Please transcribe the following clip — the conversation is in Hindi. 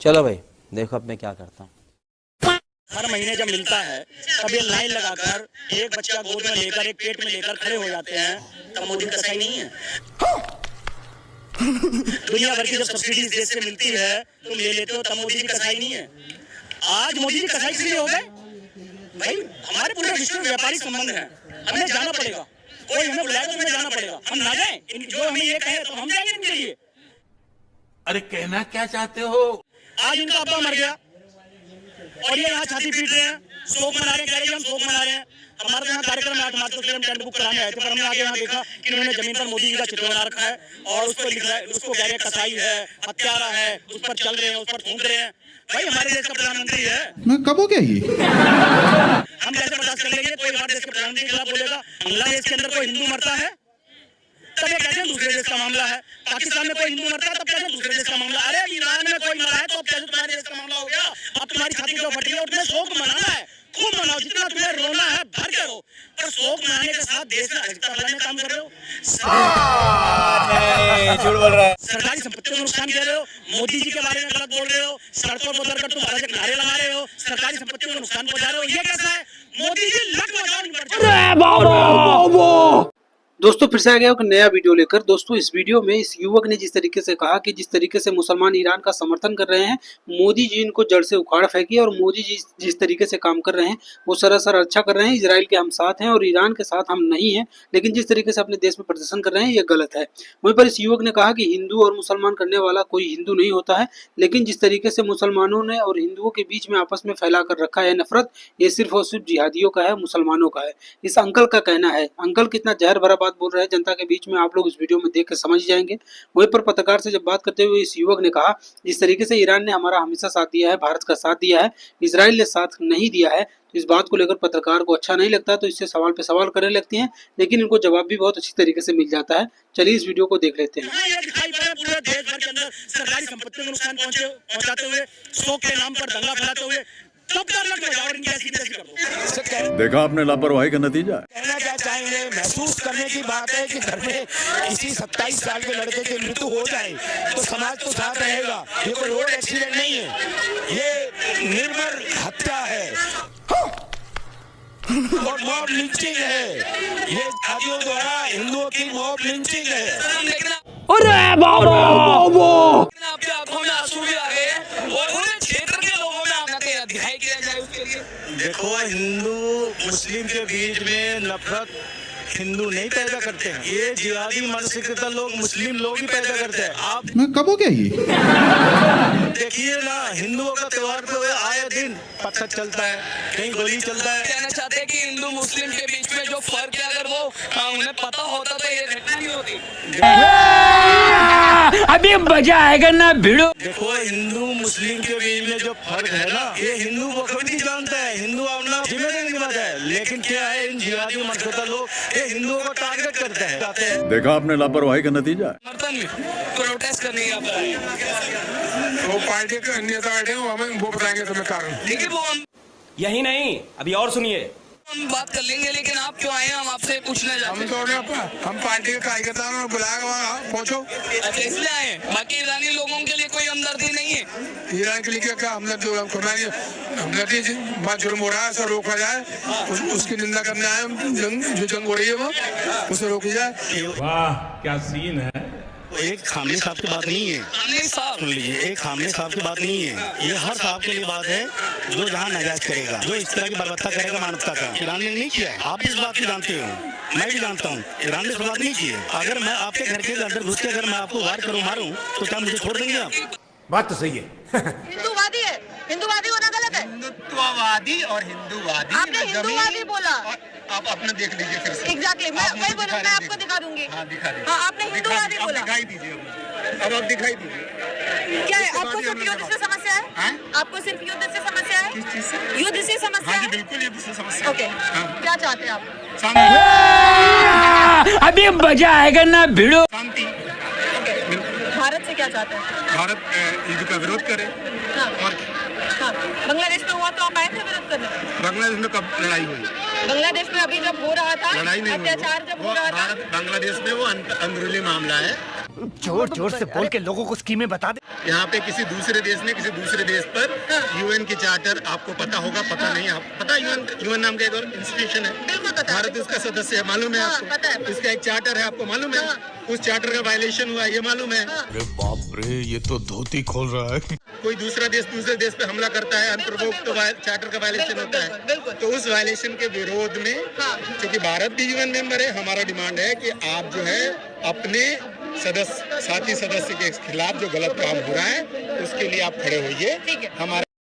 चलो भाई देखो अब मैं क्या करता हूँ। हर महीने जब मिलता है तब ये लाइन लगाकर एक बच्चा गोद में लेकर एक पेट में लेकर खड़े हो जाते हैं, तब मोदी का सही नहीं है। दुनिया भर की जब सब्सिडीज देश से मिलती है तुम ले लेते हो, तब मोदी जी कसाई नहीं है। आज मोदी जी कसाई इसलिए हो गए भाई हमारे पूरे विश्व में व्यापारिक संबंध है, हमें जाना पड़ेगा, कोई हमें बुलाए तो हमें जाना पड़ेगा, हम ना जाए जो हमें ये कहे तो हम जाएंगे इनके लिए। अरे कहना क्या चाहते हो? आज इनका अब्बा मर गया और ये यहाँ छाती पीट रहे हैं, शोक मना रहे हैं, कह रहे हैं हम शोक मना रहे हैं। हमारा तो यहाँ कार्यक्रम है 8 मार्च को, हम टेंट बुक कराने आए थे, पर हमने आगे यहाँ देखा कि उन्होंने जमीन पर मोदी जी का चित्र बना रखा है और उस पर लिख रहा है, उसको कह रहे हैं कसाई है, हत्यारा है, उस पर चल रहे हैं, उस पर थूक रहे हैं। भाई हमारे देश का प्रधानमंत्री है, मैं कब हो गया ये? हम कैसे बर्दाश्त कर लेंगे? कोई हमारे देश के प्रधानमंत्री के खिलाफ बोलेगा। बांग्लादेश के अंदर कोई हिंदू मरता है तब ये कहते हैं दूसरे देश का मामला है, पाकिस्तान में कोई हिंदू मरता है तब कहते हैं दूसरे देश का मामला। अरे ईरान में कोई मरा है तो अब कहते तुम्हारे देश का मामला हो गया। अब तुम्हारी छाती क्यों फट रही है? और तुम्हें शोक मनाना है, खूब मनाओ, जितना तुम्हें रोना है भर के रो, पर शोक मनाने के साथ देश में अराजकता फैलाने का काम कर रहे हो। झूठ बोल रहा है। सरकारी संपत्तियों को नुकसान दे रहे हो, मोदी जी के बारे में गलत बोल रहे हो, सड़कों पर उतरकर तुम अराजक नारे लगा रहे हो, सरकारी संपत्तियों को नुकसान पहुंचा रहे हो। ये कैसा है? मोदी जी लट बजाओ इन पर। दोस्तों फिर से आ गया एक नया वीडियो लेकर। दोस्तों इस वीडियो में इस युवक ने जिस तरीके से कहा कि जिस तरीके से मुसलमान ईरान का समर्थन कर रहे हैं, मोदी जी इनको जड़ से उखाड़ फेंकी, और मोदी जी जिस तरीके से काम कर रहे हैं वो सरासर अच्छा कर रहे हैं। इजराइल के हम साथ हैं और ईरान के साथ हम नहीं हैं, लेकिन जिस तरीके से अपने देश में प्रदर्शन कर रहे हैं ये गलत है। वहीं पर इस युवक ने कहा कि हिंदू और मुसलमान करने वाला कोई हिंदू नहीं होता है, लेकिन जिस तरीके से मुसलमानों ने और हिंदुओं के बीच में आपस में फैला कर रखा है नफरत, ये सिर्फ और सिर्फ जिहादियों का है, मुसलमानों का है। इस अंकल का कहना है। अंकल कितना जहर भरा बात बोल रहे हैं जनता के बीच में, आप लोग इस वीडियो में देख कर समझ जाएंगे। वहीं पर पत्रकार से जब बात करते हुए इस युवक ने कहा, जिस तरीके से ईरान ने हमारा हमेशा साथ दिया है, भारत का साथ दिया है, इजराइल ने साथ नहीं दिया है, तो इस बात को लेकर पत्रकार को अच्छा नहीं लगता, तो इससे सवाल पे सवाल करने लगती हैं, लेकिन इनको जवाब भी बहुत अच्छी तरीके से मिल जाता है। चलिए इस वीडियो को देख लेते हैं। पूरे देश भर के अंदर सरकारी संपत्तियों को नुकसान पहुंचाते हुए, शोक के नाम पर दंगा फैलाते हुए, देखा आपने लापरवाही का नतीजा। कहना क्या चाहेंगे? महसूस करने की बात है कि घर में किसी 27 साल के लड़के की मृत्यु हो जाए तो समाज तो साथ रहेगा। ये कोई रोड एक्सीडेंट नहीं है, ये निर्मम हत्या है और मॉब लिंचिंग है। ये जातियों द्वारा हिंदुओं की मॉब लिंचिंग है। अरे बाबा आपके आंखों में आंसू भी आ गए और पूरे क्षेत्र के लोगों में आपका दिखाई किया जाए उसके लिए। देखो, हिंदू मुस्लिम के बीच में नफरत हिंदू नहीं पैदा करते हैं, ये जिहादी मानसिकता लोग मुस्लिम लोग ही पैदा करते हैं। आप मैं कब हो गया ये? देखिए ना, हिंदुओं का त्योहार पे आए दिन पत्थर चलता है, कहीं गोली चलता है। कहना चाहते हैं कि हिंदू मुस्लिम के बीच में जो फर्क है, अगर वो उन्हें पता होता तो ये घटना नहीं होती। अभी मजा आएगा ना भिड़ो। देखो, हिंदू मुस्लिम के बीच में जो फर्क है ना, ये हिंदू बखूबी नहीं जानता है, हिंदू अपना जिम्मेदारी निभाता है। लेकिन क्या है, इन जिहादी मानसिकता लोग ये हिंदुओं को टारगेट करते हैं। देखा आपने लापरवाही का नतीजा। समर्थन में प्रोटेस्ट करने यहाँ पर आए, वो पार्टी के नेता बैठे हैं, हमें वो बताएंगे तुम्हें कारण। ठीक है, वो हम यही नहीं, अभी और सुनिए, हम बात कर लेंगे, लेकिन आप क्यों आए? हम आपसे पूछना चाहते हैं। हम पार्टी के कार्यकर्ता हैं, बुलाया वहाँ पहुँचो। अच्छा, इसलिए आए? बाकी ईरानी लोगों के लिए कोई हमदर्दी नहीं है? ईरान के लिए क्या हमदर्दी बात जुर्म हो रहा है, उसे रोका जाए, उसकी निंदा करने आए। जो जंग हो रही है वो उसे रोकी जाए। वाह क्या सीन है। एक खामने साहब की बात नहीं है, सुन लीजिए, एक खामने साहब की बात नहीं है, ये हर साहब के लिए बात है जो जहाँ नाजायज करेगा, जो इस तरह की बर्बरता करेगा मानवता का। ईरान ने नहीं किया है, आप इस बात को जानते हो, मैं भी जानता हूँ, ईरान ने इस बात नहीं की है। अगर मैं आपके घर के अंदर घुस के अगर मैं आपको वार करूँ, मारूँ, तो क्या मुझे छोड़ देंगे आप? बात तो सही है। हिंदूवादी है, हिंदूवादी होना गलत है। हिंदुत्ववादी और हिंदूवादी, आपने हिंदूवादी बोला। आप अपने देख लीजिए फिर से। एग्जैक्टली, मैं वही बोलूँ, मैं आपको दिखा दूंगी। हाँ, दिखा दीजिए। हाँ, आपने हिंदूवादी बोला। दिखाई दीजिए, अब आप दिखाई दीजिए। क्या है, आपको सिर्फ युद्ध से समस्या है? आपको सिर्फ युद्ध से समस्या है? किस चीज से? युद्ध से समस्या है? बिल्कुल युद्ध से समस्या। ओके, क्या चाहते हैं आप? अभी मजा आएगा ना भिड़ो। शांति। भारत से क्या चाहते हैं? भारत युद्ध का विरोध करे। हाँ, और हाँ, बांग्लादेश में हुआ तो आप आए थे विरोध करने? बांग्लादेश में कब लड़ाई हुई? बांग्लादेश में अभी जब हो रहा था लड़ाई नहीं हुई, अत्याचार जब हो रहा था। बांग्लादेश में वो अंदरूनी मामला है। जोर जोर से बोल के लोगों को स्कीमें बता दे। यहाँ पे किसी दूसरे देश ने किसी दूसरे देश पर यूएन की चार्टर, आपको पता होगा, पता नहीं, आप पता यूएन नाम का एक और इंस्टीट्यूशन है, भारत उसका सदस्य है, मालूम है आपको? इसका एक चार्टर है, आपको मालूम है? उस चार्टर का वायलेशन हुआ, ये मालूम है? अरे बाप रे, ये तो धोती खोल रहा है। कोई दूसरा देश दूसरे देश पे हमला करता है अनप्रोवोक्ड, तो चार्टर का वायलेशन होता है। तो उस वायलेशन के विरोध में, क्योंकि भारत भी यूएन मेंबर है, हमारा डिमांड है कि आप जो है अपने साथी सदस्य के खिलाफ जो गलत काम हो रहा है उसके लिए आप खड़े होइए। हमारा